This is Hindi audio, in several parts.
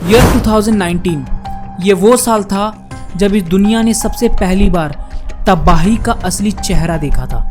ईयर 2019 ये वो साल था जब इस दुनिया ने सबसे पहली बार तबाही का असली चेहरा देखा था।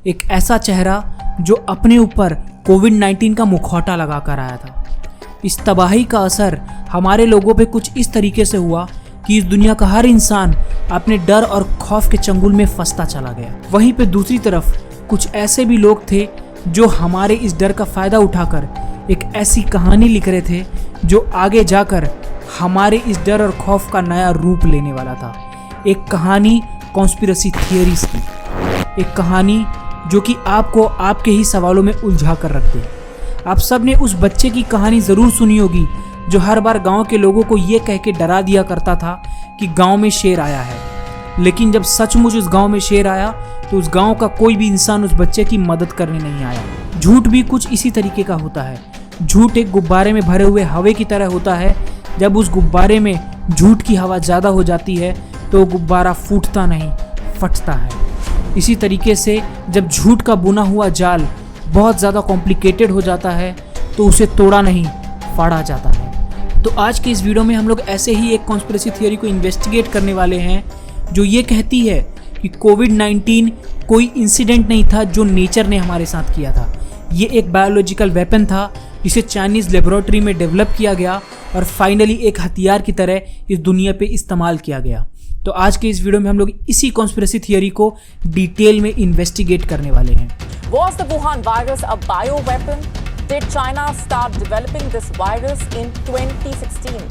एक ऐसा चेहरा जो अपने ऊपर कोविड-19 का मुखौटा लगा कर आया था। इस तबाही का असर हमारे लोगों पे कुछ इस तरीके से हुआ कि इस दुनिया का हर इंसान अपने डर और खौफ के चंगुल में फंसता चला गया। वहीं पे दूसरी तरफ कुछ ऐसे भी लोग थे जो हमारे इस डर का फ़ायदा उठाकर एक ऐसी कहानी लिख रहे थे जो आगे जाकर हमारे इस डर और खौफ का नया रूप लेने वाला था। एक कहानी कॉन्स्पिरेसी थियरीज की, एक कहानी जो कि आपको आपके ही सवालों में उलझा कर रख दे। आप सब ने उस बच्चे की कहानी ज़रूर सुनी होगी जो हर बार गांव के लोगों को ये कह के डरा दिया करता था कि गांव में शेर आया है, लेकिन जब सचमुच उस गांव में शेर आया तो उस गांव का कोई भी इंसान उस बच्चे की मदद करने नहीं आया। झूठ भी कुछ इसी तरीके का होता है। झूठ एक गुब्बारे में भरे हुए हवा की तरह होता है। जब उस गुब्बारे में झूठ की हवा ज़्यादा हो जाती है तो गुब्बारा फूटता नहीं, फटता है। इसी तरीके से जब झूठ का बुना हुआ जाल बहुत ज़्यादा कॉम्प्लिकेटेड हो जाता है तो उसे तोड़ा नहीं, फाड़ा जाता है। तो आज के इस वीडियो में हम लोग ऐसे ही एक कॉन्स्पिरेसी थियरी को इन्वेस्टिगेट करने वाले हैं जो ये कहती है कि कोविड-19 कोई इंसिडेंट नहीं था जो नेचर ने हमारे साथ किया था। ये एक बायोलॉजिकल वेपन था जिसे चाइनीज़ लेबोरेटरी में डेवलप किया गया और फाइनली एक हथियार की तरह इस दुनिया पे इस्तेमाल किया गया। तो आज के इस वीडियो में हम लोग इसी कॉन्स्पिरेसी थियरी को डिटेल में इन्वेस्टिगेट करने वाले हैं। Was the Wuhan virus a bioweapon? Did China start developing this virus in 2016?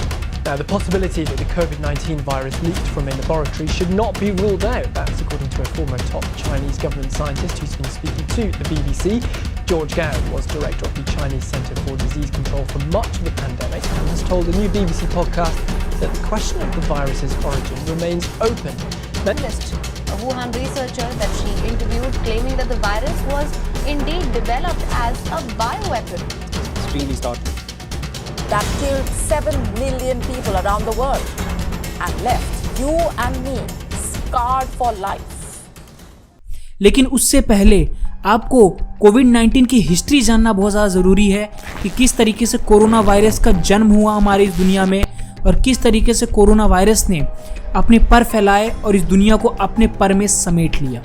Now, the possibility that the COVID-19 virus leaked from a laboratory should not be ruled out. That's according to a former top Chinese government scientist who's been speaking to the BBC. George Gao was director of the Chinese Centre for Disease Control for much of the pandemic and has told a new BBC podcast that the question of the virus's origin remains open. A Wuhan researcher that she interviewed claiming that the virus was indeed developed as a bioweapon. Extremely startling. That killed 7 million people around the world and left you and me scarred for life. लेकिन उससे पहले आपको कोविड-19 की हिस्ट्री जानना बहुत ज़्यादा ज़रूरी है कि किस तरीके से कोरोना वायरस का जन्म हुआ हमारी इस दुनिया में और किस तरीके से कोरोना वायरस ने अपने पर फैलाए और इस दुनिया को अपने पर में समेट लिया।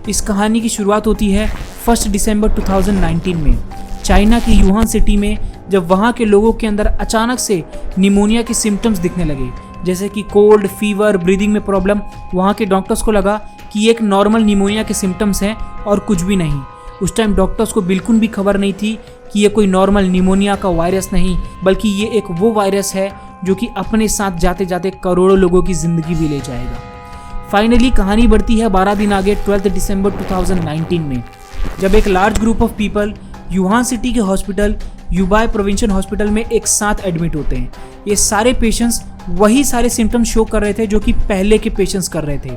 इस कहानी की शुरुआत होती है 1 दिसंबर 2019 में चाइना की यूहान सिटी में, जब वहाँ के लोगों के अंदर अचानक से निमोनिया के सिम्टम्स दिखने लगे, जैसे कि कोल्ड, फीवर, ब्रीदिंग में प्रॉब्लम। वहाँ के डॉक्टर्स को लगा कि ये एक नॉर्मल निमोनिया के सिम्टम्स हैं और कुछ भी नहीं। उस टाइम डॉक्टर्स को बिल्कुल भी खबर नहीं थी कि ये कोई नॉर्मल निमोनिया का वायरस नहीं, बल्कि ये एक वो वायरस है जो कि अपने साथ जाते जाते करोड़ों लोगों की ज़िंदगी भी ले जाएगा। फाइनली कहानी बढ़ती है 12 दिन आगे 12 दिसंबर 2019 में, जब एक large group of people Wuhan city के हॉस्पिटल यूबाई प्रोविंशियल हॉस्पिटल में एक साथ एडमिट होते हैं। ये सारे पेशेंट्स वही सारे सिम्टम्स शो कर रहे थे जो कि पहले के पेशेंट्स कर रहे थे,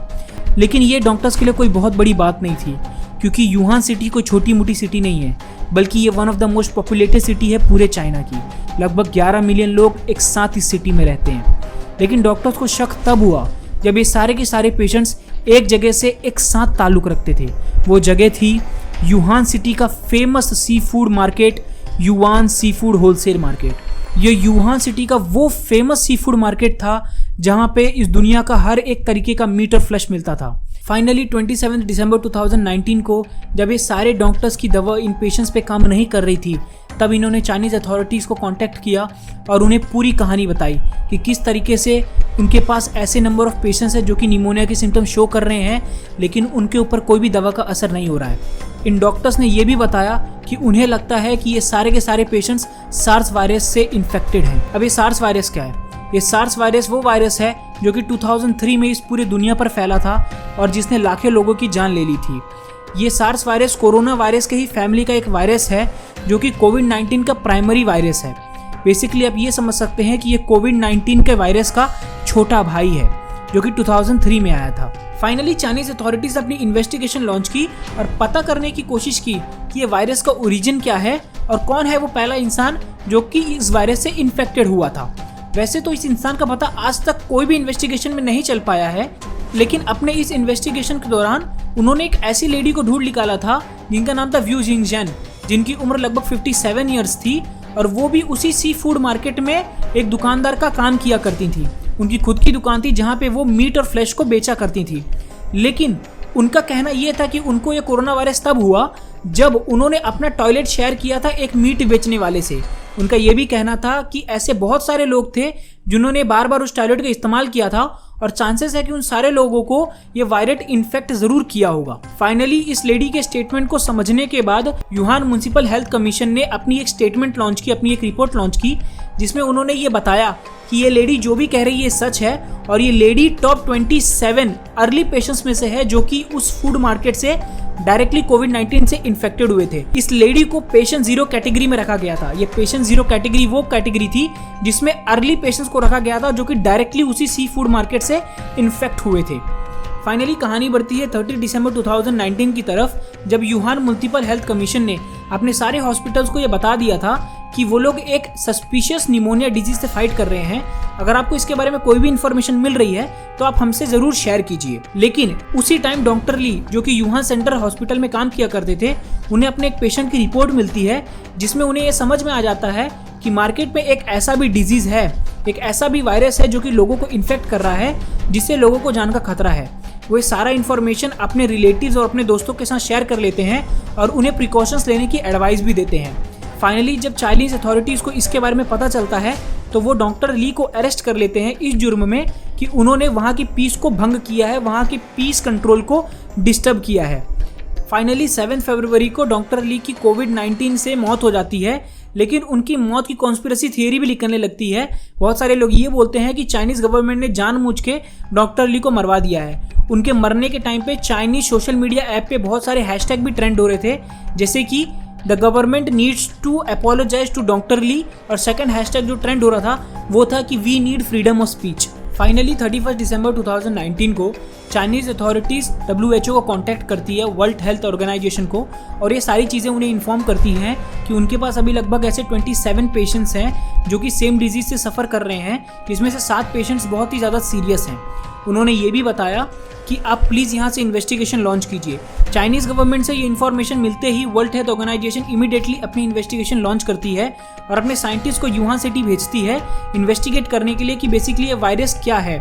लेकिन ये डॉक्टर्स के लिए कोई बहुत बड़ी बात नहीं थी क्योंकि यूहान सिटी कोई छोटी मोटी सिटी नहीं है, बल्कि ये one of the most populated city है पूरे चाइना की। लगभग 11 मिलियन लोग एक साथ इस सिटी में रहते हैं। लेकिन डॉक्टर्स को शक तब हुआ जब ये सारे के सारे पेशेंट्स एक जगह से एक साथ ताल्लुक़ रखते थे। वो जगह थी यूहान सिटी का फेमस सी फूड मार्केट, युवान सी फूड होलसेल मार्केट। ये यूहान सिटी का वो फेमस सी फूड मार्केट था जहाँ पे इस दुनिया का हर एक तरीके का मीट और फ्लैश मिलता था। फाइनली 27 दिसंबर 2019 को जब ये सारे डॉक्टर्स की दवा इन पेशेंट्स पे काम नहीं कर रही थी, तब इन्होंने चाइनीज़ अथॉरिटीज़ को कांटेक्ट किया और उन्हें पूरी कहानी बताई कि किस तरीके से उनके पास ऐसे नंबर ऑफ पेशेंट्स हैं जो कि निमोनिया के सिम्टम शो कर रहे हैं, लेकिन उनके ऊपर कोई भी दवा का असर नहीं हो रहा है। इन डॉक्टर्स ने ये भी बताया कि उन्हें लगता है कि ये सारे के सारे पेशेंट्स सार्स वायरस से इन्फेक्टेड हैं। अब ये सार्स वायरस क्या है? ये सार्स वायरस वो वायरस है जो कि 2003 में इस पूरे दुनिया पर फैला था और जिसने लाखों लोगों की जान ले ली थी। ये सार्स वायरस कोरोना वायरस के ही फैमिली का एक वायरस है जो कि कोविड-19 का प्राइमरी वायरस है। बेसिकली आप ये समझ सकते हैं कि ये कोविड-19 के वायरस का छोटा भाई है जो कि 2003 में आया था। फाइनली चाइनीज अथॉरिटीज अपनी इन्वेस्टिगेशन लॉन्च की और पता करने की कोशिश की कि ये वायरस का ओरिजिन क्या है और कौन है वो पहला इंसान जो कि इस वायरस से इन्फेक्टेड हुआ था। वैसे तो इस इंसान का पता आज तक कोई भी इन्वेस्टिगेशन में नहीं चल पाया है, लेकिन अपने इस इन्वेस्टिगेशन के दौरान उन्होंने एक ऐसी लेडी को ढूंढ निकाला था जिनका नाम था व्यू जिंगजन, जिनकी उम्र लगभग 57 ईयर्स थी और वो भी उसी सी फूड मार्केट में एक दुकानदार का काम किया करती थी। उनकी खुद की दुकान थी जहाँ पे वो मीट और फ्लैश को बेचा करती थी। लेकिन उनका कहना ये था कि उनको ये कोरोना वायरस तब हुआ जब उन्होंने अपना टॉयलेट शेयर किया था एक मीट बेचने वाले से। उनका ये भी कहना था कि ऐसे बहुत सारे लोग थे जिन्होंने बार बार उस टॉयलेट का इस्तेमाल किया था और चांसेस है कि उन सारे लोगों को ये वायरस इन्फेक्ट जरूर किया होगा। फाइनली इस लेडी के स्टेटमेंट को समझने के बाद यूहान म्युनिसिपल हेल्थ कमीशन ने अपनी एक स्टेटमेंट लॉन्च की, अपनी एक रिपोर्ट लॉन्च की, जिसमें उन्होंने ये बताया कि ये लेडी जो भी कह रही है सच है और ये लेडी टॉप 27 अर्ली पेशेंट्स में से है जो कि उस फूड मार्केट से डायरेक्टली कोविड-19 से इन्फेक्टेड हुए थे। इस लेडी को पेशेंट 0 कैटेगरी में रखा गया था। ये पेशेंट 0 कैटेगरी वो कैटेगरी थी जिसमें अर्ली पेशेंट्स को रखा गया था जो कि डायरेक्टली उसी सी फूड मार्केट से इन्फेक्ट हुए थे। फाइनली कहानी बढ़ती है 30 दिसंबर 2019 की तरफ, जब यूहान म्युनिसिपल हेल्थ कमीशन ने अपने सारे हॉस्पिटल्स को ये बता दिया था कि वो लोग एक सस्पिशियस निमोनिया डिजीज से फाइट कर रहे हैं। अगर आपको इसके बारे में कोई भी इन्फॉर्मेशन मिल रही है तो आप हमसे जरूर शेयर कीजिए। लेकिन उसी टाइम डॉक्टर ली जो कि यूहान सेंटर हॉस्पिटल में काम किया करते थे, उन्हें अपने एक पेशेंट की रिपोर्ट मिलती है जिसमें उन्हें ये समझ में आ जाता है कि मार्केट में एक ऐसा भी डिजीज है, एक ऐसा भी वायरस है जो कि लोगों को इन्फेक्ट कर रहा है, जिससे लोगों को जान का खतरा है। वो सारा इन्फॉर्मेशन अपने रिलेटिव्स और अपने दोस्तों के साथ शेयर कर लेते हैं और उन्हें प्रिकॉशंस लेने की एडवाइस भी देते हैं। फाइनली जब चाइनीज अथॉरिटीज़ को इसके बारे में पता चलता है तो वो डॉक्टर ली को अरेस्ट कर लेते हैं इस जुर्म में कि उन्होंने वहाँ की पीस को भंग किया है, वहाँ की पीस कंट्रोल को डिस्टर्ब किया है। फाइनली 7 फरवरी को डॉक्टर ली की कोविड-19 से मौत हो जाती है, लेकिन उनकी मौत की कॉन्स्पिरेसी थियरी भी निकलने लगती है। बहुत सारे लोग ये बोलते हैं कि चाइनीज गवर्नमेंट ने जानबूझ के डॉक्टर ली को मरवा दिया है। उनके मरने के टाइम पे चाइनीज सोशल मीडिया ऐप पे बहुत सारे हैशटैग भी ट्रेंड हो रहे थे, जैसे कि the government needs to apologize to doctor Li, और सेकंड हैशटैग जो ट्रेंड हो रहा था वो था कि we need freedom of speech. Finally 31 दिसंबर 2019 को चाइनीज अथॉरिटीज़ WHO को कांटेक्ट करती है, वर्ल्ड हेल्थ ऑर्गेनाइजेशन को, और ये सारी चीज़ें उन्हें इन्फॉर्म करती हैं कि उनके पास अभी लगभग ऐसे 27 पेशेंट्स हैं जो कि सेम डिजीज़ से सफ़र कर रहे हैं, जिसमें से 7 पेशेंट्स बहुत ही ज़्यादा सीरियस हैं। उन्होंने ये भी बताया कि आप प्लीज़ यहाँ से इन्वेस्टिगेशन लॉन्च कीजिए। चाइनीज़ गवर्नमेंट से ये इन्फॉर्मेशन मिलते ही वर्ल्ड हेल्थ ऑर्गेनाइजेशन इमीडिएटली अपनी इन्वेस्टिगेशन लॉन्च करती है और अपने साइंटिस्ट को यूहान सिटी भेजती है इन्वेस्टिगेट करने के लिए कि बेसिकली ये वायरस क्या है।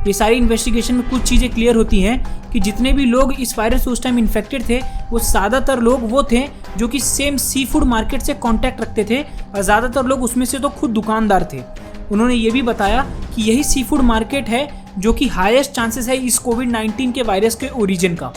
ये सारी इन्वेस्टिगेशन में कुछ चीज़ें क्लियर होती हैं कि जितने भी लोग इस वायरस से उस टाइम इन्फेक्टेड थे वो ज़्यादातर लोग वो थे जो कि सेम सी फूड मार्केट से कॉन्टैक्ट रखते थे, और ज़्यादातर लोग उसमें से तो खुद दुकानदार थे। उन्होंने ये भी बताया कि यही सी फूड मार्केट है जो कि हाईएस्ट चांसेस है इस कोविड-19 के वायरस के ओरिजिन का।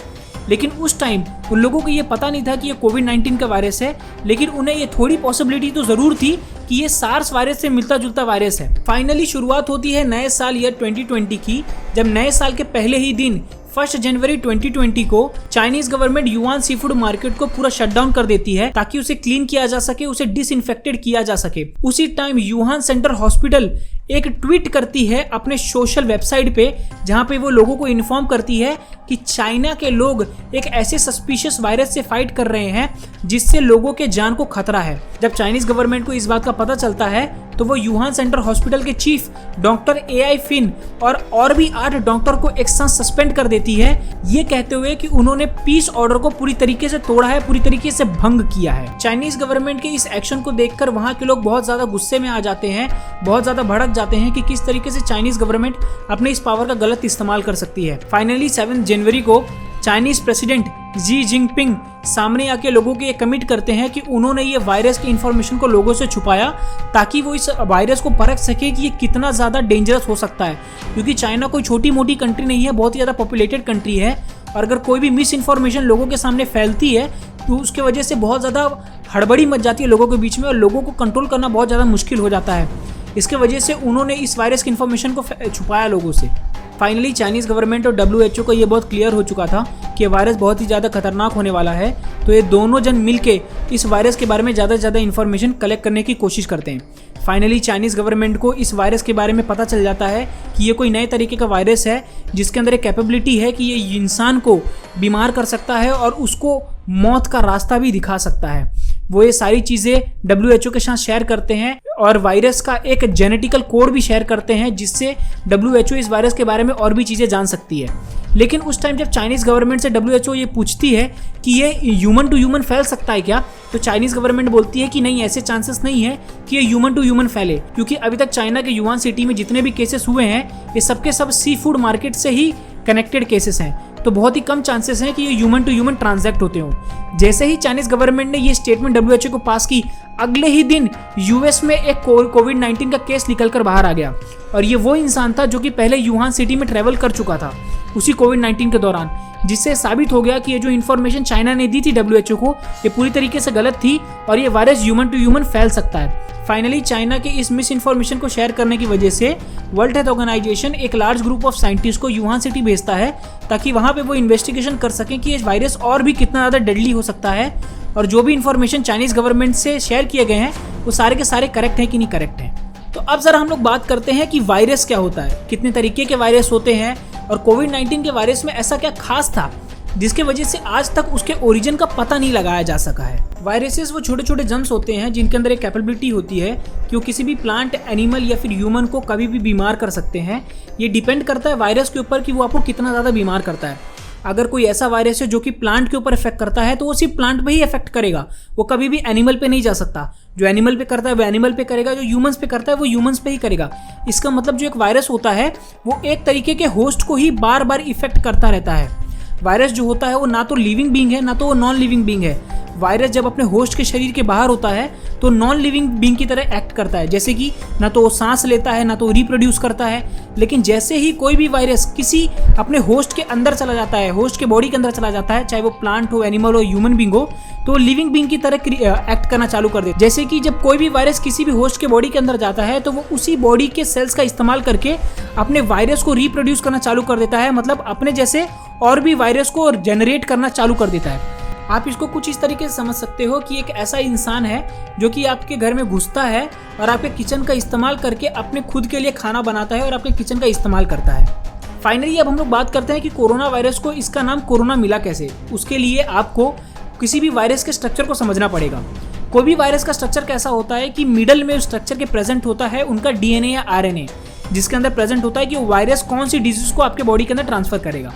लेकिन उस टाइम उन लोगों को ये पता नहीं था कि ये कोविड-19 का वायरस है, लेकिन उन्हें ये थोड़ी पॉसिबिलिटी तो ज़रूर थी कि ये सार्स वायरस से मिलता जुलता वायरस है। फाइनली शुरुआत होती है नए साल ईयर 2020 की, जब नए साल के पहले ही दिन 1 जनवरी 2020 को Chinese government यूहान sea food market को पूरा शटडाउन कर देती है ताकि उसे क्लीन किया जा सके, उसे डिसइंफेक्टेड किया जा सके। उसी टाइम यूहान सेंटर हॉस्पिटल एक ट्वीट करती है अपने सोशल वेबसाइट पे, जहां पे वो लोगों को इन्फॉर्म करती है कि चाइना के लोग एक ऐसे सस्पिशियस वायरस से फाइट कर रहे हैं जिससे लोगों के जान को खतरा है। जब चाइनीज गवर्नमेंट को इस बात का पता चलता है तो वो यूहान सेंटर हॉस्पिटल के चीफ डॉक्टर AI फिन और भी 8 डॉक्टर को एक साथ सस्पेंड कर देती है, ये कहते हुए कि उन्होंने पीस ऑर्डर को पूरी तरीके से तोड़ा है, पूरी तरीके से भंग किया है। चाइनीज गवर्नमेंट के इस एक्शन को देखकर वहां के लोग बहुत ज्यादा गुस्से में आ जाते हैं, बहुत ज्यादा भड़क जाते हैं कि किस तरीके से चाइनीज गवर्नमेंट अपने इस पावर का गलत इस्तेमाल कर सकती है। फाइनली 7 जनवरी को चाइनीज प्रेसिडेंट जी जिनपिंग सामने आके लोगों को ये कमिट करते हैं कि उन्होंने ये वायरस की इन्फॉर्मेशन को लोगों से छुपाया ताकि वो इस वायरस को परख सके कि ये कितना ज़्यादा डेंजरस हो सकता है, क्योंकि चाइना कोई छोटी मोटी कंट्री नहीं है, बहुत ही ज़्यादा पॉपुलेटेड कंट्री है, और अगर कोई भी मिस इन्फॉर्मेशन लोगों के सामने फैलती है तो उसके वजह से बहुत ज़्यादा हड़बड़ी मच जाती है लोगों के बीच में और लोगों को कंट्रोल करना बहुत ज़्यादा मुश्किल हो जाता है। इसके वजह से उन्होंने इस वायरस की इन्फॉर्मेशन को छुपाया लोगों से। फाइनली चाइनीज़ गवर्नमेंट और WHO को ये बहुत क्लियर हो चुका था कि वायरस बहुत ही ज़्यादा खतरनाक होने वाला है, तो ये दोनों जन मिलके इस वायरस के बारे में ज़्यादा से ज़्यादा इन्फॉर्मेशन कलेक्ट करने की कोशिश करते हैं। फाइनली चाइनीज़ गवर्नमेंट को इस वायरस के बारे में पता चल जाता है कि ये कोई नए तरीके का वायरस है जिसके अंदर एक कैपेबिलिटी है कि ये इंसान को बीमार कर सकता है और उसको मौत का रास्ता भी दिखा सकता है। वो ये सारी चीज़ें WHO के साथ शेयर करते हैं और वायरस का एक जेनेटिकल कोड भी शेयर करते हैं जिससे WHO इस वायरस के बारे में और भी चीज़ें जान सकती है। लेकिन उस टाइम जब चाइनीज़ गवर्नमेंट से WHO ये पूछती है कि ये ह्यूमन टू ह्यूमन फैल सकता है क्या, तो चाइनीज़ गवर्नमेंट बोलती है कि नहीं, ऐसे चांसेस नहीं है कि ये ह्यूमन टू ह्यूमन फैले, क्योंकि अभी तक चाइना के युहान सिटी में जितने भी केसेस हुए हैं ये सबके सब सी फूड मार्केट से ही कनेक्टेड केसेस हैं, तो बहुत ही कम चांसेस हैं कि ये ह्यूमन टू ह्यूमन ट्रांजैक्ट होते हों। जैसे ही चाइनीज़ गवर्नमेंट ने ये स्टेटमेंट WHO को पास की, अगले ही दिन US में एक कोविड-19 का केस निकलकर बाहर आ गया और ये वो इंसान था जो कि पहले युहान सिटी में ट्रैवल कर चुका था उसी कोविड-19 के दौरान, जिससे साबित हो गया कि ये जो इन्फॉर्मेशन चाइना ने दी थी WHO को ये पूरी तरीके से गलत थी और ये वायरस ह्यूमन टू ह्यूमन फैल सकता है। फाइनली चाइना के इस मिस इन्फॉर्मेशन को शेयर करने की वजह से वर्ल्ड हेल्थ ऑर्गेनाइजेशन एक लार्ज ग्रुप ऑफ साइंटिस्ट को युहान सिटी भेजता है ताकि वहाँ पे वो इन्वेस्टिगेशन कर सकें कि ये वायरस और भी कितना ज़्यादा डेडली हो सकता है और जो भी इन्फॉर्मेशन चाइनीज़ गवर्नमेंट से शेयर किए गए हैं वो सारे के सारे करेक्ट हैं कि नहीं करेक्ट हैं। तो अब ज़रा हम लोग बात करते हैं कि वायरस क्या होता है, कितने तरीके के वायरस होते हैं और कोविड-19 के वायरस में ऐसा क्या खास था जिसके वजह से आज तक उसके ओरिजिन का पता नहीं लगाया जा सका है। वायरसेस वो छोटे छोटे जर्म्स होते हैं जिनके अंदर एक कैपेबिलिटी होती है कि वो किसी भी प्लांट, एनिमल या फिर ह्यूमन को कभी भी बीमार कर सकते हैं। ये डिपेंड करता है वायरस के ऊपर कि वो आपको कितना ज़्यादा बीमार करता है। अगर कोई ऐसा वायरस है जो कि प्लांट के ऊपर इफेक्ट करता है तो वो सिर्फ प्लांट पे ही इफेक्ट करेगा, वो कभी भी एनिमल पे नहीं जा सकता। जो एनिमल पे करता है वो एनिमल पे करेगा, जो ह्यूमंस पे करता है वो ह्यूमंस पे ही करेगा। इसका मतलब जो एक वायरस होता है वो एक तरीके के होस्ट को ही बार बार इफेक्ट करता रहता है। वायरस जो होता है वो ना तो लिविंग बीइंग है ना तो वो नॉन लिविंग बीइंग है। वायरस जब अपने होस्ट के शरीर के बाहर होता है तो नॉन लिविंग बीइंग की तरह एक्ट करता है, जैसे कि ना तो वो सांस लेता है ना तो रिप्रोड्यूस करता है। लेकिन जैसे ही कोई भी वायरस किसी अपने होस्ट के अंदर चला जाता है, होस्ट के बॉडी के अंदर चला जाता है, चाहे वो प्लांट हो, एनिमल हो, ह्यूमन बीइंग हो, तो लिविंग बीइंग की तरह एक्ट करना चालू कर देता है। जैसे कि जब कोई भी वायरस किसी भी होस्ट के बॉडी के अंदर जाता है तो वो उसी बॉडी के सेल्स का इस्तेमाल करके अपने वायरस को रिप्रोड्यूस करना चालू कर देता है, मतलब अपने जैसे और भी वायरस को जनरेट करना चालू कर देता है। आप इसको कुछ इस तरीके से समझ सकते हो कि एक ऐसा इंसान है जो कि आपके घर में घुसता है और आपके किचन का इस्तेमाल करके अपने खुद के लिए खाना बनाता है और आपके किचन का इस्तेमाल करता है। फाइनली अब हम लोग बात करते हैं कि कोरोना वायरस को इसका नाम कोरोना मिला कैसे। उसके लिए आपको किसी भी वायरस के स्ट्रक्चर को समझना पड़ेगा। कोई भी वायरस का स्ट्रक्चर कैसा होता है कि मिडल में उस स्ट्रक्चर के प्रेजेंट होता है उनका DNA या RNA, जिसके अंदर प्रेजेंट होता है कि वो वायरस कौन सी डिजीज को आपके बॉडी के अंदर ट्रांसफर करेगा।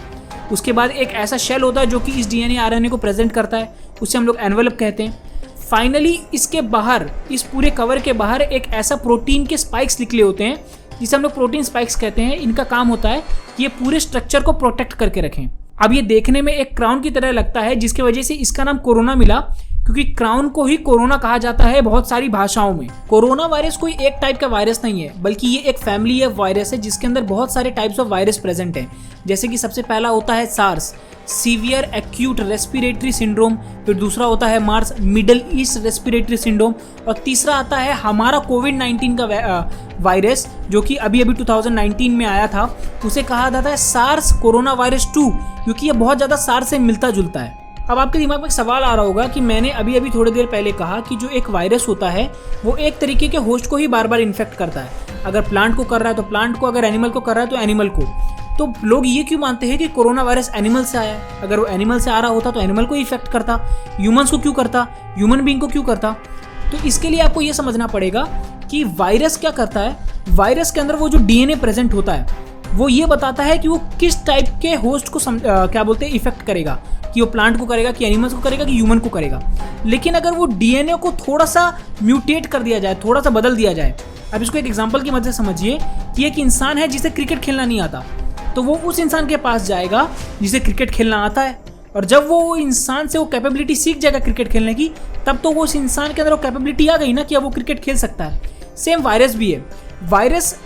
उसके बाद एक ऐसा शेल होता है जो कि इस DNA RNA को प्रेजेंट करता है, उसे हम लोग एनवेलप कहते हैं। फाइनली इसके बाहर, इस पूरे कवर के बाहर एक ऐसा प्रोटीन के स्पाइक्स निकले होते हैं जिसे हम लोग प्रोटीन स्पाइक्स कहते हैं। इनका काम होता है कि ये पूरे स्ट्रक्चर को प्रोटेक्ट करके रखें। अब ये देखने में एक क्राउन की तरह लगता है जिसकी वजह से इसका नाम कोरोना मिला, क्योंकि क्राउन को ही कोरोना कहा जाता है बहुत सारी भाषाओं में। कोरोना वायरस कोई एक टाइप का वायरस नहीं है, बल्कि ये एक फैमिली ऑफ वायरस है जिसके अंदर बहुत सारे टाइप्स ऑफ वायरस प्रेजेंट हैं। जैसे कि सबसे पहला होता है SARS, severe acute respiratory syndrome, फिर दूसरा होता है MERS, Middle East respiratory syndrome, और तीसरा आता है हमारा कोविड-19 का वायरस जो कि अभी 2019 में आया था, उसे कहा जाता है सार्स कोरोना वायरस 2, क्योंकि ये बहुत ज़्यादा सार्स से मिलता जुलता है। अब आपके दिमाग में एक सवाल आ रहा होगा कि मैंने अभी थोड़ी देर पहले कहा कि जो एक वायरस होता है वो एक तरीके के होस्ट को ही बार बार इन्फेक्ट करता है। अगर प्लांट को कर रहा है तो प्लांट को, अगर एनिमल को कर रहा है तो एनिमल को। तो लोग ये क्यों मानते हैं कि कोरोना वायरस एनिमल से आया है? अगर वो एनिमल से आ रहा होता तो एनिमल को इफेक्ट करता, ह्यूमंस को क्यों करता, ह्यूमन बीइंग को क्यों करता? तो इसके लिए आपको ये समझना पड़ेगा कि वायरस क्या करता है। वायरस के अंदर वो जो DNA प्रेजेंट होता है वो ये बताता है कि वो किस टाइप के होस्ट को इफेक्ट करेगा, कि वो प्लांट को करेगा, कि एनिमल्स को करेगा, कि ह्यूमन को करेगा। लेकिन अगर वो DNA को थोड़ा सा म्यूटेट कर दिया जाए, थोड़ा सा बदल दिया जाए, अब इसको एक एग्जांपल की मदद से समझिए कि एक इंसान है जिसे क्रिकेट खेलना नहीं आता, तो वो उस इंसान के पास जाएगा जिसे क्रिकेट खेलना आता है, और जब वो इंसान से वो कैपेबिलिटी सीख जाएगा क्रिकेट खेलने की, तब तो वो उस इंसान के अंदर वो कैपेबिलिटी आ गई ना कि अब वो क्रिकेट खेल सकता है। सेम वायरस भी है। वायरस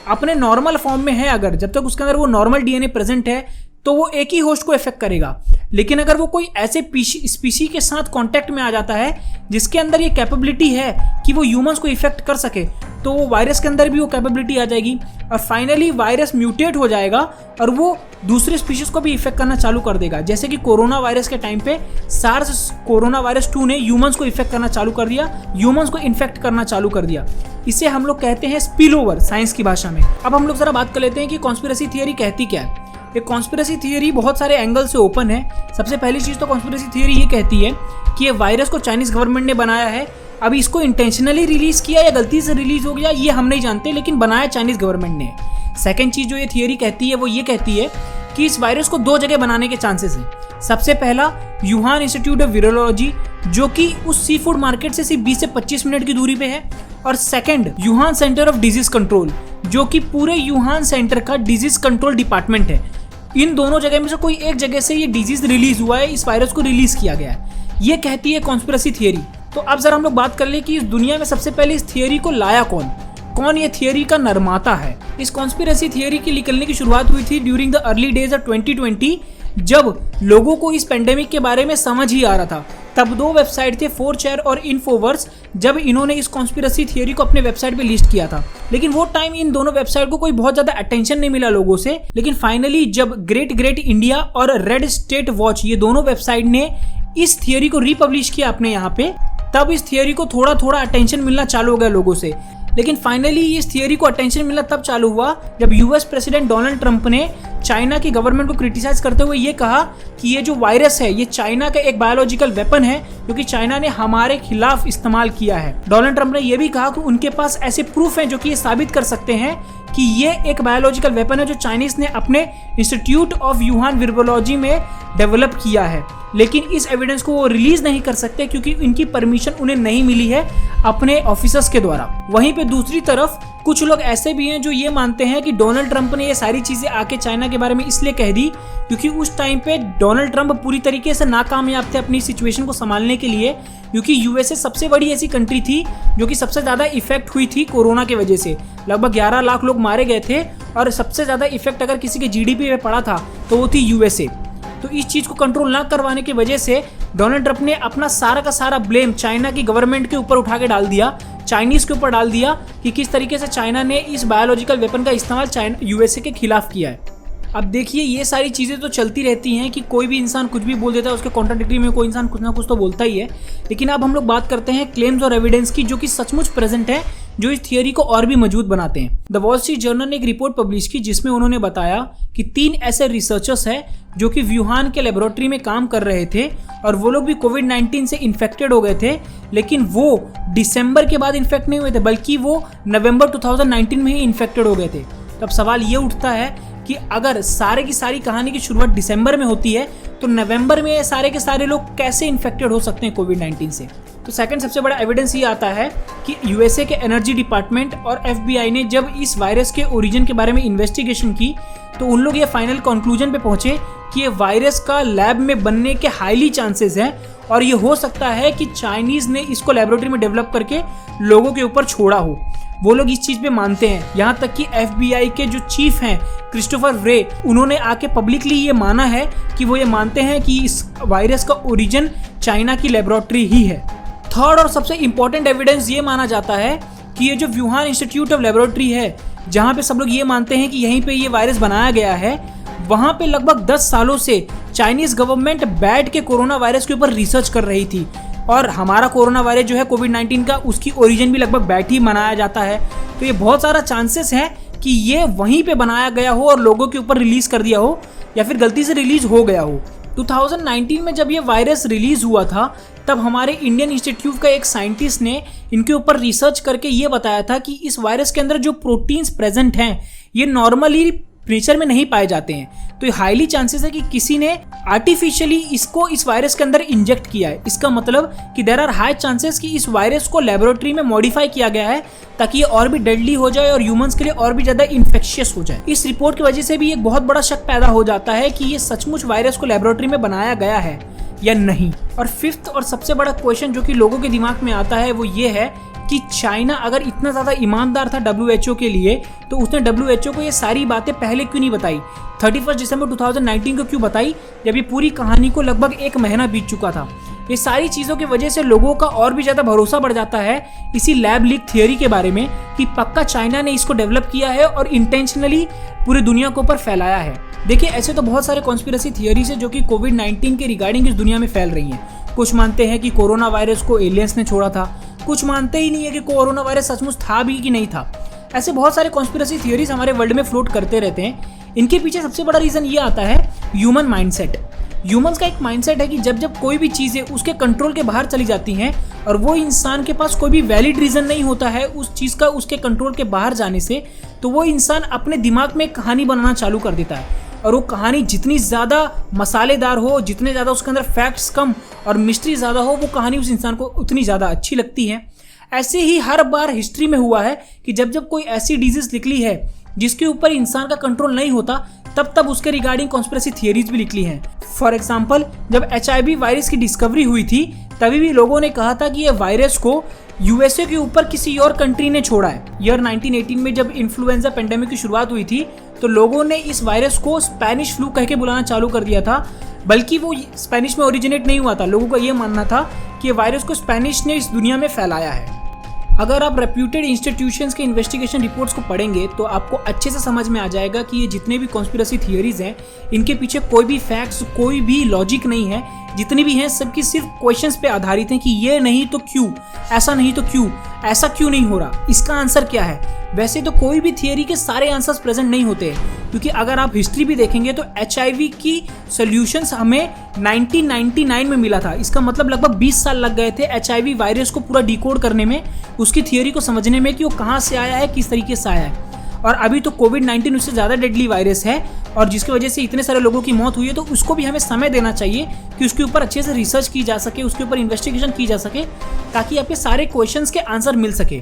अपने नॉर्मल फॉर्म में है, अगर जब तक उसके अंदर वो नॉर्मल DNA प्रेजेंट है तो वो एक ही होस्ट को इफेक्ट करेगा। लेकिन अगर वो कोई ऐसे स्पीशी के साथ कांटेक्ट में आ जाता है जिसके अंदर ये कैपेबिलिटी है कि वो ह्यूमंस को इफेक्ट कर सके, तो वो वायरस के अंदर भी वो कैपेबिलिटी आ जाएगी और फाइनली वायरस म्यूटेट हो जाएगा और वो दूसरे स्पीशीज को भी इफेक्ट करना चालू कर देगा। जैसे कि कोरोना वायरस के टाइम पे सार्स कोरोना वायरस 2 ने ह्यूमंस को इफेक्ट करना चालू कर दिया, ह्यूमंस को इन्फेक्ट करना चालू कर दिया। इसे हम लोग कहते हैं स्पिल ओवर साइंस की भाषा में। अब हम लोग जरा बात कर लेते हैं कि कॉन्स्पिरेसी थियरी कहती क्या है। ये कॉन्स्पिरेसी थियरी बहुत सारे एंगल से ओपन है। सबसे पहली चीज तो कॉन्स्पिरेसी थियरी ये कहती है कि ये वायरस को चाइनीज गवर्नमेंट ने बनाया है। अब इसको इंटेंशनली रिलीज किया या गलती से रिलीज हो गया ये हम नहीं जानते, लेकिन बनाया चाइनीज गवर्नमेंट ने। सेकंड चीज जो ये थियरी कहती है वो ये कहती है कि इस वायरस को 2 जगह बनाने के चांसेस हैं। सबसे पहला यूहान इंस्टीट्यूट ऑफ वायरोलॉजी, जो कि उस सी फूड मार्केट से सिर्फ 20 से 25 मिनट की दूरी पे है, और second Wuhan center of disease control, जो कि पूरे यूहान सेंटर का डिजीज कंट्रोल डिपार्टमेंट है। इन दोनों जगह में से कोई एक जगह से ये डिजीज रिलीज हुआ है, इस वायरस को रिलीज किया गया है, ये कहती है कॉन्स्पिरेसी थियरी। तो अब जरा हम लोग बात कर ले कि इस दुनिया में सबसे पहले इस थियरी को लाया कौन ये थियरी का निर्माता है। इस कॉन्स्पिरेसी थियरी की निकलने की शुरुआत हुई थी during the early days of 2020, जब लोगों को इस पेंडेमिक के बारे में समझ ही आ रहा था। तब 2 वेबसाइट थे 4chan और इन्फोवर्स, जब इन्होंने इस कॉन्स्पिरेसी थियरी को अपने वेबसाइट पे लिस्ट किया था। लेकिन वो टाइम इन दोनों वेबसाइट को कोई बहुत ज्यादा अटेंशन नहीं मिला लोगों से। लेकिन फाइनली जब ग्रेट इंडिया और रेड स्टेट वॉच, ये दोनों वेबसाइट ने इस थियरी को रीपब्लिश किया अपने यहाँ पे, तब इस थियरी को थोड़ा थोड़ा अटेंशन मिलना चालू हो गया लोगों से। लेकिन फाइनली इस थियरी को अटेंशन मिलना तब चालू हुआ जब यूएस प्रेसिडेंट डोनाल्ड ट्रंप ने चाइना की गवर्नमेंट को क्रिटिसाइज करते हुए ये कहा कि ये जो वायरस है ये चाइना का एक बायोलॉजिकल वेपन है जो कि चाइना ने हमारे खिलाफ इस्तेमाल किया है। डोनाल्ड ट्रंप ने यह भी कहा कि उनके पास ऐसे प्रूफ हैं जो कि ये साबित कर सकते हैं कि ये एक बायोलॉजिकल वेपन है जो चाइनीज ने अपने इंस्टीट्यूट ऑफ यूहान वायरोलॉजी में डेवलप किया है। लेकिन इस एविडेंस को वो रिलीज नहीं कर सकते क्योंकि इनकी परमिशन उन्हें नहीं मिली है अपने ऑफिसर्स के द्वारा। वहीं पे दूसरी तरफ कुछ लोग ऐसे भी हैं जो ये मानते हैं कि डोनाल्ड ट्रंप ने ये सारी चीजें आके चाइना के बारे में इसलिए कह दी क्योंकि उस टाइम पे डोनाल्ड ट्रंप पूरी तरीके से नाकामयाब थे अपनी सिचुएशन को संभालने के लिए, क्योंकि यूएसए सबसे बड़ी ऐसी कंट्री थी जो कि सबसे ज्यादा इफेक्ट हुई थी कोरोना की वजह से। लगभग 11 लाख लोग मारे गए थे और सबसे ज्यादा इफेक्ट अगर किसी के जीडीपी पे पड़ा था तो वो थी यूएसए। तो इस चीज को कंट्रोल ना करवाने की वजह से डोनाल्ड ट्रंप ने अपना सारा का सारा ब्लेम चाइना की गवर्नमेंट के ऊपर उठा के डाल दिया, चाइनीज के ऊपर डाल दिया कि किस तरीके से चाइना ने इस बायोलॉजिकल वेपन का इस्तेमाल यूएसए के खिलाफ किया है। अब देखिए ये सारी चीज़ें तो चलती रहती हैं कि कोई भी इंसान कुछ भी बोल देता है, उसके कॉन्ट्राडिक्टरी में कोई इंसान कुछ ना कुछ तो बोलता ही है। लेकिन अब हम लोग बात करते हैं क्लेम्स और एविडेंस की जो कि सचमुच प्रेजेंट है, जो इस थियरी को और भी मजबूत बनाते हैं। द वॉल स्ट्रीट जर्नल ने एक रिपोर्ट पब्लिश की जिसमें उन्होंने बताया कि 3 ऐसे रिसर्चर्स हैं जो कि वुहान के लेबोरेटरी में काम कर रहे थे और वो लोग भी कोविड-19 से इन्फेक्टेड हो गए थे, लेकिन वो दिसंबर के बाद इन्फेक्ट नहीं हुए थे बल्कि वो नवंबर 2019 में ही इन्फेक्टेड हो गए थे। तब सवाल ये उठता है कि अगर सारे की सारी कहानी की शुरुआत दिसंबर में होती है तो नवंबर में सारे के सारे लोग कैसे इन्फेक्टेड हो सकते हैं कोविड-19 से। तो सेकंड सबसे बड़ा एविडेंस ये आता है कि यूएसए के एनर्जी डिपार्टमेंट और एफबीआई ने जब इस वायरस के ओरिजिन के बारे में इन्वेस्टिगेशन की तो उन लोग ये फाइनल कंक्लूजन पे पहुंचे कि ये वायरस का लैब में बनने के हाईली चांसेस हैं और ये हो सकता है कि चाइनीज ने इसको लेबोरेटरी में डेवलप करके लोगों के ऊपर छोड़ा हो। वो लोग इस चीज पे मानते हैं। यहाँ तक कि एफबीआई के जो चीफ हैं क्रिस्टोफर रे, उन्होंने आके पब्लिकली ये माना है कि वो ये मानते हैं कि इस वायरस का ओरिजिन चाइना की लेबोरेटरी ही है। थर्ड और सबसे इंपॉर्टेंट एविडेंस ये माना जाता है कि ये जो वुहान इंस्टीट्यूट ऑफ लेबोरेटरी है जहाँ पे सब लोग ये मानते हैं कि यहीं पे ये वायरस बनाया गया है, वहाँ पे लगभग 10 सालों से चाइनीज गवर्नमेंट बैठ के कोरोना वायरस के ऊपर रिसर्च कर रही थी और हमारा कोरोना वायरस जो है कोविड-19 का, उसकी ओरिजिन भी लगभग बैठ ही मनाया जाता है। तो ये बहुत सारा चांसेस है कि ये वहीं पे बनाया गया हो और लोगों के ऊपर रिलीज कर दिया हो या फिर गलती से रिलीज हो गया हो। 2019 में जब ये वायरस रिलीज हुआ था तब हमारे इंडियन इंस्टीट्यूट का एक साइंटिस्ट ने इनके ऊपर रिसर्च करके ये बताया था कि इस वायरस के अंदर जो प्रोटीन्स प्रेजेंट हैं ये नॉर्मली नेचर में नहीं पाए जाते हैं। तो हाईली चांसेस है कि किसी ने आर्टिफिशियली इसको इस वायरस के अंदर इंजेक्ट किया है। इसका मतलब कि देयर आर हाई चांसेस कि इस वायरस को लेबोरेटरी में मॉडिफाई किया गया है ताकि ये और भी डेडली हो जाए और ह्यूमंस के लिए और भी ज्यादा इन्फेक्शियस हो जाए। इस रिपोर्ट की वजह से भी एक बहुत बड़ा शक पैदा हो जाता है कि ये सचमुच वायरस को लेबोरेटरी में बनाया गया है या नहीं। और फिफ्थ और सबसे बड़ा क्वेश्चन जो कि लोगों के दिमाग में आता है वो ये है कि चाइना अगर इतना ज़्यादा ईमानदार था WHO के लिए तो उसने WHO को ये सारी बातें पहले क्यों नहीं बताई, 31 दिसंबर 2019 को क्यों बताई, जब ये पूरी कहानी को लगभग 1 महीना बीत चुका था। ये सारी चीज़ों की वजह से लोगों का और भी ज़्यादा भरोसा बढ़ जाता है इसी लैब लीक थियोरी के बारे में कि पक्का चाइना ने इसको डेवलप किया है और इंटेंशनली पूरी दुनिया के ऊपर फैलाया है। देखिए, ऐसे तो बहुत सारे कॉन्स्पिरेसी थियोरीज है जो कि कोविड-19 के रिगार्डिंग इस दुनिया में फैल रही हैं। कुछ मानते हैं कि कोरोना वायरस को एलियंस ने छोड़ा था, कुछ मानते ही नहीं है कि कोरोना वायरस सचमुच था भी कि नहीं था। ऐसे बहुत सारे कॉन्स्पिरेसी थियोरीज हमारे वर्ल्ड में फ्लोट करते रहते हैं। इनके पीछे सबसे बड़ा रीज़न ये आता है ह्यूमन माइंडसेट। ह्यूमंस का एक माइंडसेट है कि जब कोई भी चीज़ें उसके कंट्रोल के बाहर चली जाती हैं और वो इंसान के पास कोई भी वैलिड रीज़न नहीं होता है उस चीज़ का उसके कंट्रोल के बाहर जाने से, तो वो इंसान अपने दिमाग में एक कहानी बनाना चालू कर देता है। और वो कहानी जितनी ज़्यादा मसालेदार हो, जितने ज़्यादा उसके अंदर फैक्ट्स कम और मिस्ट्री ज़्यादा हो, वो कहानी उस इंसान को उतनी ज़्यादा अच्छी लगती है। ऐसे ही हर बार हिस्ट्री में हुआ है कि जब कोई ऐसी डिजीज़ निकली है जिसके ऊपर इंसान का कंट्रोल नहीं होता, तब उसके रिगार्डिंग कॉन्स्पिरेसी थियरीज भी निकली हैं। फॉर एग्जाम्पल, जब HIV वायरस की डिस्कवरी हुई थी तभी भी लोगों ने कहा था कि यह वायरस को USA के ऊपर किसी और कंट्री ने छोड़ा है। ईयर 1918 में जब इन्फ्लुएंजा पेंडेमिक की शुरुआत हुई थी तो लोगों ने इस वायरस को स्पेनिश फ्लू कह के बुलाना चालू कर दिया था, बल्कि वो स्पेनिश में ओरिजिनेट नहीं हुआ था। लोगों का ये मानना था कि ये वायरस को स्पेनिश ने इस दुनिया में फैलाया है। अगर आप रेप्यूटेड इंस्टीट्यूशंस के इन्वेस्टिगेशन रिपोर्ट्स को पढ़ेंगे तो आपको अच्छे से समझ में आ जाएगा कि ये जितने भी कॉन्स्पिरेसी थियरीज हैं इनके पीछे कोई भी फैक्ट्स, कोई भी लॉजिक नहीं है। जितनी भी हैं सबकी सिर्फ क्वेश्चंस पे आधारित हैं कि ये नहीं तो क्यों, ऐसा नहीं तो क्यों, ऐसा क्यों नहीं हो रहा, इसका आंसर क्या है। वैसे तो कोई भी थियरी के सारे आंसर्स प्रेजेंट नहीं होते हैं, क्योंकि अगर आप हिस्ट्री भी देखेंगे तो HIV की सॉल्यूशंस हमें 1999 में मिला था। इसका मतलब लगभग 20 साल लग गए थे HIV वायरस को पूरा डिकोड करने में, उसकी थियरी को समझने में कि वो कहाँ से आया है, किस तरीके से आया है। और अभी तो कोविड-19 उससे ज़्यादा डेडली वायरस है और जिसकी वजह से इतने सारे लोगों की मौत हुई है, तो उसको भी हमें समय देना चाहिए कि उसके ऊपर अच्छे से रिसर्च की जा सके, उसके ऊपर इन्वेस्टिगेशन की जा सके, ताकि आपके सारे क्वेश्चंस के आंसर मिल सके।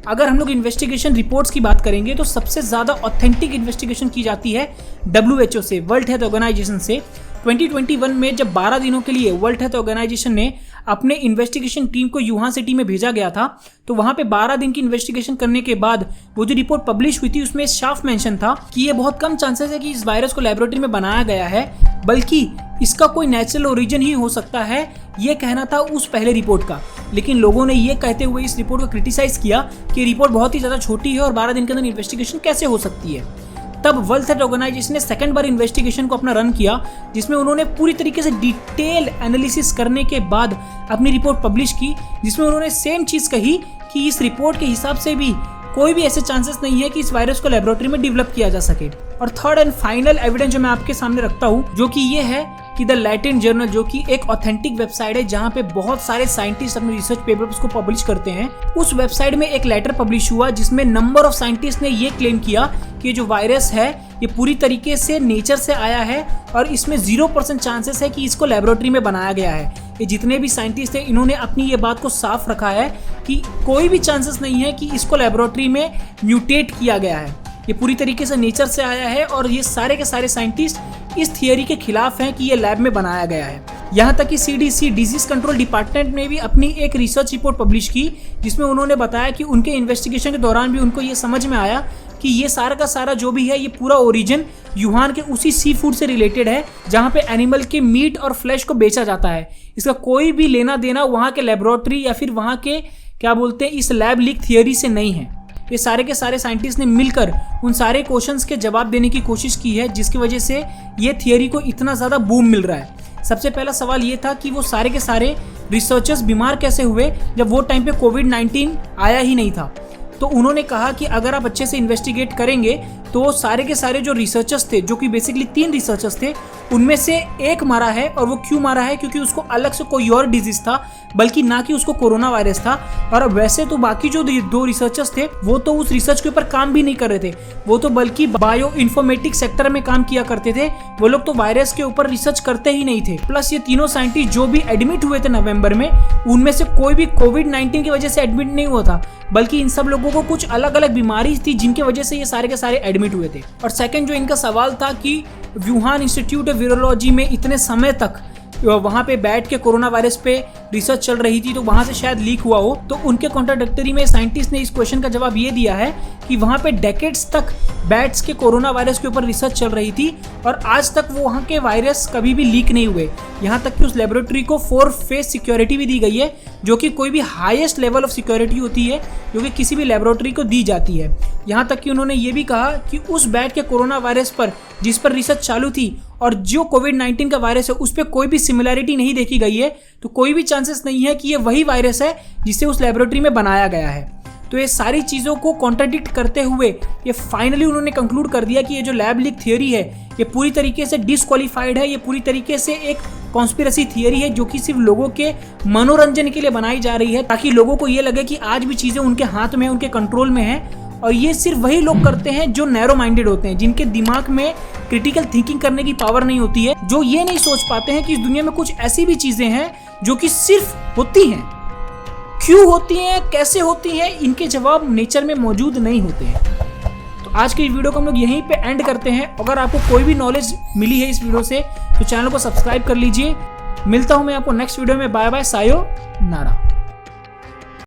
अगर हम लोग इन्वेस्टिगेशन रिपोर्ट्स की बात करेंगे तो सबसे ज़्यादा ऑथेंटिक इन्वेस्टिगेशन की जाती है WHO से, वर्ल्ड हेल्थ ऑर्गेनाइजेशन से। 2021 में जब 12 दिनों के लिए वर्ल्ड हेल्थ ऑर्गेनाइजेशन ने अपने इन्वेस्टिगेशन टीम को यूहान सिटी में भेजा गया था, तो वहाँ पे 12 दिन की इन्वेस्टिगेशन करने के बाद वो जो रिपोर्ट पब्लिश हुई थी उसमें साफ मेंशन था कि ये बहुत कम चांसेस है कि इस वायरस को लेबोरेटरी में बनाया गया है, बल्कि इसका कोई नेचुरल ओरिजिन ही हो सकता है, ये कहना था उस पहले रिपोर्ट का। लेकिन लोगों ने ये कहते हुए इस रिपोर्ट को क्रिटिसाइज किया कि रिपोर्ट बहुत ही ज़्यादा छोटी है और 12 दिन के अंदर इन्वेस्टिगेशन कैसे हो सकती है। तब वर्ल्ड हेल्थ ऑर्गेनाइजेशन ने सेकंड बार इन्वेस्टिगेशन को अपना रन किया, जिसमें उन्होंने पूरी तरीके से डिटेल एनालिसिस करने के बाद अपनी रिपोर्ट पब्लिश की, जिसमें उन्होंने सेम चीज़ कही कि इस रिपोर्ट के हिसाब से भी कोई भी ऐसे चांसेस नहीं है कि इस वायरस को लेबोरेटरी में डेवलप किया जा सके। और थर्ड एंड फाइनल एविडेंस जो मैं आपके सामने रखता हूँ, जो कि ये है कि द लैटिन जर्नल, जो कि एक ऑथेंटिक वेबसाइट है जहाँ पे बहुत सारे साइंटिस्ट अपने रिसर्च पेपर्स को पब्लिश करते हैं, उस वेबसाइट में एक लेटर पब्लिश हुआ जिसमें नंबर ऑफ साइंटिस्ट ने ये क्लेम किया कि जो वायरस है ये पूरी तरीके से नेचर से आया है और इसमें 0% चांसेस है कि इसको लेबोरेटरी में बनाया गया है। ये जितने भी साइंटिस्ट हैं इन्होंने अपनी ये बात को साफ रखा है कि कोई भी चांसेस नहीं है कि इसको लेबोरेटरी में म्यूटेट किया गया है, ये पूरी तरीके से नेचर से आया है। और ये सारे के सारे साइंटिस्ट इस थियरी के खिलाफ हैं कि ये लैब में बनाया गया है। यहाँ तक कि CDC डिजीज कंट्रोल डिपार्टमेंट ने भी अपनी एक रिसर्च रिपोर्ट पब्लिश की, जिसमें उन्होंने बताया कि उनके इन्वेस्टिगेशन के दौरान भी उनको ये समझ में आया कि ये सारा का सारा जो भी है ये पूरा ओरिजिन यूहान के उसी सी फूड से रिलेटेड है जहाँ पे एनिमल के मीट और फ्लैश को बेचा जाता है। इसका कोई भी लेना देना वहाँ के लेबोरेटरी या फिर वहाँ के क्या बोलते हैं इस लैब लीक थियरी से नहीं है। ये सारे के सारे साइंटिस्ट ने मिलकर उन सारे क्वेश्चंस के जवाब देने की कोशिश की है, जिसकी वजह से ये थियरी को इतना ज़्यादा बूम मिल रहा है। सबसे पहला सवाल ये था कि वो सारे के सारे रिसर्चर्स बीमार कैसे हुए जब वो टाइम पे कोविड-19 आया ही नहीं था। तो उन्होंने कहा कि अगर आप अच्छे से इन्वेस्टिगेट करेंगे तो सारे के सारे जो रिसर्चर्स थे, जो कि बेसिकली 3 रिसर्चर्स थे, उनमें से एक मारा है। और वो क्यों मारा है? क्योंकि उसको अलग से कोई और डिजीज था, बल्कि ना कि उसको कोरोना वायरस था। और वैसे तो बाकी जो 2 रिसर्चर्स थे वो तो उस रिसर्च के ऊपर काम भी नहीं कर रहे थे, वो तो बल्कि बायो इन्फॉर्मेटिक्स सेक्टर में काम किया करते थे। वो लोग तो वायरस के ऊपर रिसर्च करते ही नहीं थे। प्लस ये तीनों साइंटिस्ट जो भी एडमिट हुए थे नवंबर में, उनमें से कोई भी कोविड-19 की वजह से एडमिट नहीं हुआ था, बल्कि इन सब लोगों को कुछ अलग अलग बीमारी थी जिनकी वजह से ये सारे के सारे एडमिट हुए थे। और सेकंड जो इनका सवाल था कि वुहान इंस्टीट्यूट ऑफ वायरोलॉजी में इतने समय तक वहाँ पे बैठ के कोरोना वायरस पे रिसर्च चल रही थी, तो वहाँ से शायद लीक हुआ हो। तो उनके कॉन्ट्राडिक्टरी में साइंटिस्ट ने इस क्वेश्चन का जवाब ये दिया है कि वहाँ पे डेकेड्स तक बैट्स के कोरोना वायरस के ऊपर रिसर्च चल रही थी और आज तक वो वहाँ के वायरस कभी भी लीक नहीं हुए। यहाँ तक कि उस लेबोरेटरी को 4 फेस सिक्योरिटी भी दी गई है, जो कि कोई भी हाईएस्ट लेवल ऑफ सिक्योरिटी होती है जो कि किसी भी लेबोरेटरी को दी जाती है। यहाँ तक कि उन्होंने ये भी कहा कि उस बैट के कोरोना वायरस पर जिस पर रिसर्च चालू थी और जो कोविड-19 का वायरस है उस पर कोई भी सिमिलैरिटी नहीं देखी गई है, तो कोई भी चांसेस नहीं है कि ये वही वायरस है जिसे उस लेबोरेटरी में बनाया गया है। तो ये सारी चीज़ों को कॉन्ट्राडिक्ट करते हुए ये फाइनली उन्होंने कंक्लूड कर दिया कि ये जो लैब लीक थियोरी है ये पूरी तरीके से डिसक्वालीफाइड है, ये पूरी तरीके से एक कॉन्स्पिरेसी थियोरी है जो कि सिर्फ लोगों के मनोरंजन के लिए बनाई जा रही है, ताकि लोगों को ये लगे कि आज भी चीज़ें उनके हाथ में, उनके कंट्रोल में है। और ये सिर्फ वही लोग करते हैं जो नैरो माइंडेड होते हैं, जिनके दिमाग में क्रिटिकल थिंकिंग करने की पावर नहीं होती है, जो ये नहीं सोच पाते हैं कि इस दुनिया में कुछ ऐसी भी चीज़ें हैं जो कि सिर्फ होती हैं। क्यों होती हैं, कैसे होती हैं, इनके जवाब नेचर में मौजूद नहीं होते हैं। तो आज की वीडियो को हम लोग यहीं पे एंड करते हैं। अगर आपको कोई भी नॉलेज मिली है इस वीडियो से तो चैनल को सब्सक्राइब कर लीजिए। मिलता हूं मैं आपको नेक्स्ट वीडियो में। बाय बाय, सायो नारा।